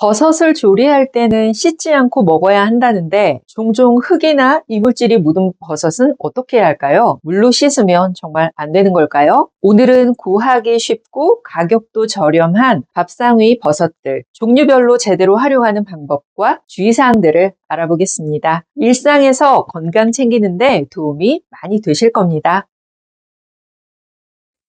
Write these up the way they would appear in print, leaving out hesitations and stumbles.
버섯을 조리할 때는 씻지 않고 먹어야 한다는데 종종 흙이나 이물질이 묻은 버섯은 어떻게 해야 할까요? 물로 씻으면 정말 안 되는 걸까요? 오늘은 구하기 쉽고 가격도 저렴한 밥상위 버섯들, 종류별로 제대로 활용하는 방법과 주의사항들을 알아보겠습니다. 일상에서 건강 챙기는데 도움이 많이 되실 겁니다.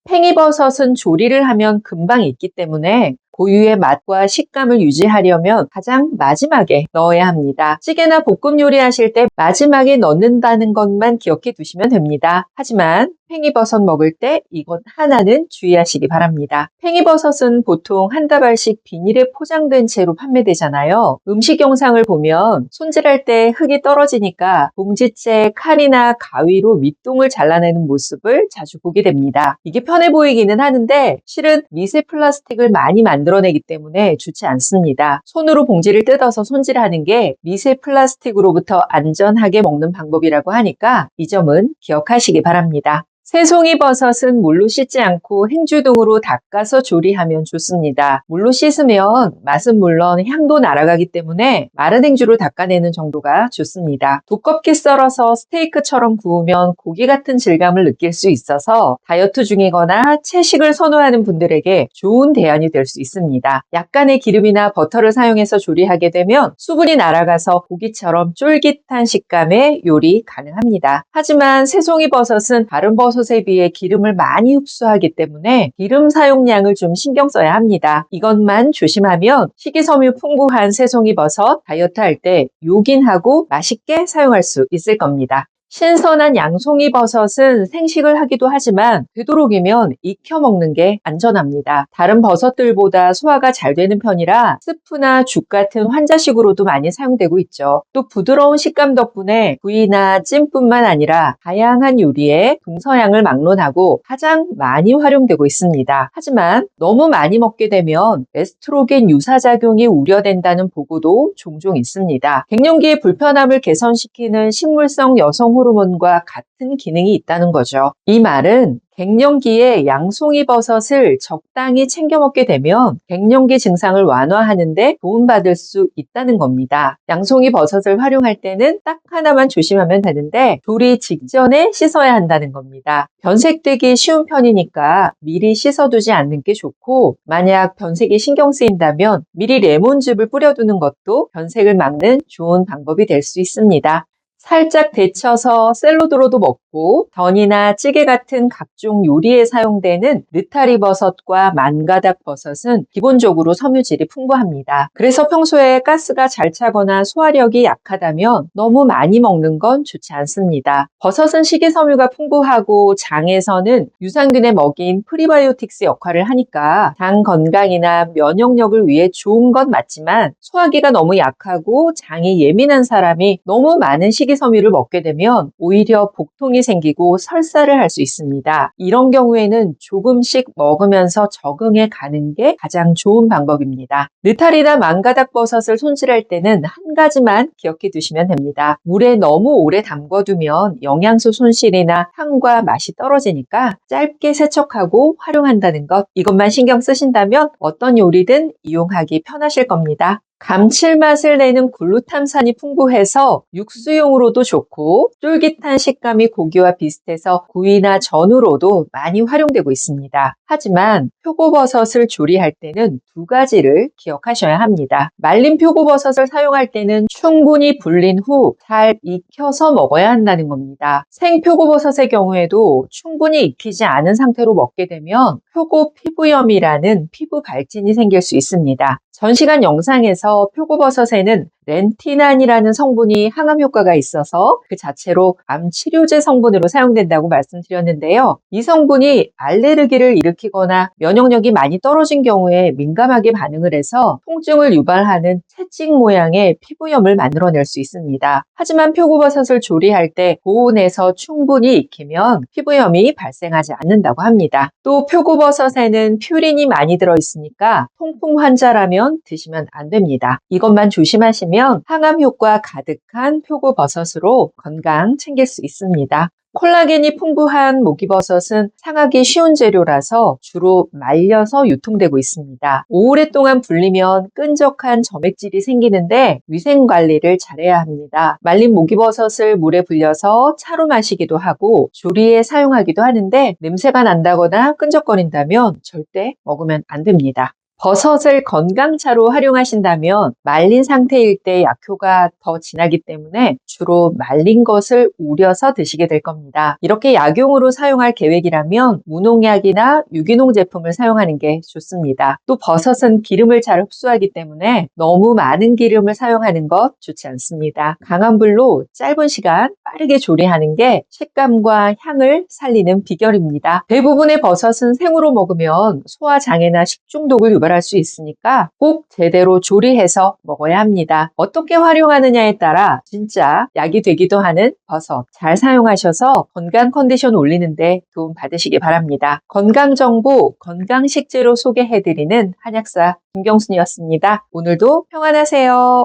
팽이버섯은 조리를 하면 금방 익기 때문에 고유의 맛과 식감을 유지하려면 가장 마지막에 넣어야 합니다. 찌개나 볶음 요리하실 때 마지막에 넣는다는 것만 기억해 두시면 됩니다. 하지만 팽이버섯 먹을 때 이것 하나는 주의하시기 바랍니다. 팽이버섯은 보통 한 다발씩 비닐에 포장된 채로 판매되잖아요. 음식 영상을 보면 손질할 때 흙이 떨어지니까 봉지째 칼이나 가위로 밑동을 잘라내는 모습을 자주 보게 됩니다. 이게 편해 보이기는 하는데 실은 미세 플라스틱을 많이 만들어내기 때문에 좋지 않습니다. 손으로 봉지를 뜯어서 손질하는 게 미세 플라스틱으로부터 안전하게 먹는 방법이라고 하니까 이 점은 기억하시기 바랍니다. 새송이 버섯은 물로 씻지 않고 행주등으로 닦아서 조리하면 좋습니다. 물로 씻으면 맛은 물론 향도 날아가기 때문에 마른 행주로 닦아내는 정도가 좋습니다. 두껍게 썰어서 스테이크처럼 구우면 고기 같은 질감을 느낄 수 있어서 다이어트 중이거나 채식을 선호하는 분들에게 좋은 대안이 될 수 있습니다. 약간의 기름이나 버터를 사용해서 조리하게 되면 수분이 날아가서 고기처럼 쫄깃한 식감의 요리 가능합니다. 하지만 새송이 버섯은 다른 버섯에 비해 기름을 많이 흡수하기 때문에 기름 사용량을 좀 신경 써야 합니다. 이것만 조심하면 식이섬유 풍부한 새송이 버섯 다이어트 할 때 요긴하고 맛있게 사용할 수 있을 겁니다. 신선한 양송이 버섯은 생식을 하기도 하지만 되도록이면 익혀 먹는 게 안전합니다. 다른 버섯들보다 소화가 잘 되는 편이라 스프나 죽 같은 환자식으로도 많이 사용되고 있죠. 또 부드러운 식감 덕분에 구이나 찜뿐만 아니라 다양한 요리에 동서양을 막론하고 가장 많이 활용되고 있습니다. 하지만 너무 많이 먹게 되면 에스트로겐 유사작용이 우려된다는 보고도 종종 있습니다. 갱년기의 불편함을 개선시키는 식물성 여성 호르몬과 같은 기능이 있다는 거죠. 이 말은 갱년기에 양송이 버섯을 적당히 챙겨 먹게 되면 갱년기 증상을 완화하는데 도움받을 수 있다는 겁니다. 양송이 버섯을 활용할 때는 딱 하나만 조심하면 되는데 조리 직전에 씻어야 한다는 겁니다. 변색되기 쉬운 편이니까 미리 씻어두지 않는 게 좋고 만약 변색이 신경 쓰인다면 미리 레몬즙을 뿌려두는 것도 변색을 막는 좋은 방법이 될 수 있습니다. 살짝 데쳐서 샐러드로도 먹고 전이나 찌개 같은 각종 요리에 사용되는 느타리 버섯과 만가닥 버섯은 기본적으로 섬유질이 풍부합니다. 그래서 평소에 가스가 잘 차거나 소화력이 약하다면 너무 많이 먹는 건 좋지 않습니다. 버섯은 식이섬유가 풍부하고 장에서는 유산균의 먹인 프리바이오틱스 역할을 하니까 장 건강이나 면역력을 위해 좋은 건 맞지만 소화기가 너무 약하고 장이 예민한 사람이 너무 많은 식이섬유를 먹게 되면 오히려 복통이 생기고 설사를 할 수 있습니다. 이런 경우에는 조금씩 먹으면서 적응해 가는 게 가장 좋은 방법입니다. 느타리나 망가닥 버섯을 손질할 때는 한 가지만 기억해 두시면 됩니다. 물에 너무 오래 담궈두면 영양소 손실이나 향과 맛이 떨어지니까 짧게 세척하고 활용한다는 것, 이것만 신경 쓰신다면 어떤 요리든 이용하기 편하실 겁니다. 감칠맛을 내는 글루탐산이 풍부해서 육수용으로도 좋고 쫄깃한 식감이 고기와 비슷해서 구이나 전으로도 많이 활용되고 있습니다. 하지만 표고버섯을 조리할 때는 두 가지를 기억하셔야 합니다. 말린 표고버섯을 사용할 때는 충분히 불린 후 잘 익혀서 먹어야 한다는 겁니다. 생표고버섯의 경우에도 충분히 익히지 않은 상태로 먹게 되면 표고 피부염이라는 피부 발진이 생길 수 있습니다. 전시간 영상에서 표고버섯에는 렌티난이라는 성분이 항암 효과가 있어서 그 자체로 암 치료제 성분으로 사용된다고 말씀드렸는데요. 이 성분이 알레르기를 일으키거나 면역력이 많이 떨어진 경우에 민감하게 반응을 해서 통증을 유발하는 채찍 모양의 피부염을 만들어낼 수 있습니다. 하지만 표고버섯을 조리할 때 고온에서 충분히 익히면 피부염이 발생하지 않는다고 합니다. 또 표고버섯에는 퓨린이 많이 들어있으니까 통풍 환자라면 드시면 안 됩니다. 이것만 조심하시면 항암 효과 가득한 표고버섯으로 건강 챙길 수 있습니다. 콜라겐이 풍부한 목이버섯은 상하기 쉬운 재료라서 주로 말려서 유통되고 있습니다. 오랫동안 불리면 끈적한 점액질이 생기는데 위생 관리를 잘해야 합니다. 말린 목이버섯을 물에 불려서 차로 마시기도 하고 조리에 사용하기도 하는데 냄새가 난다거나 끈적거린다면 절대 먹으면 안 됩니다. 버섯을 건강차로 활용하신다면 말린 상태일 때 약효가 더 진하기 때문에 주로 말린 것을 우려서 드시게 될 겁니다. 이렇게 약용으로 사용할 계획이라면 무농약이나 유기농 제품을 사용하는 게 좋습니다. 또 버섯은 기름을 잘 흡수하기 때문에 너무 많은 기름을 사용하는 것 좋지 않습니다. 강한 불로 짧은 시간 빠르게 조리하는 게 식감과 향을 살리는 비결입니다. 대부분의 버섯은 생으로 먹으면 소화장애나 식중독을 유발할 수 있으니까 꼭 제대로 조리해서 먹어야 합니다. 어떻게 활용하느냐에 따라 진짜 약이 되기도 하는 버섯 잘 사용하셔서 건강 컨디션 올리는데 도움 받으시기 바랍니다. 건강정보, 건강식재로 소개해드리는 한약사 김경순이었습니다. 오늘도 평안하세요.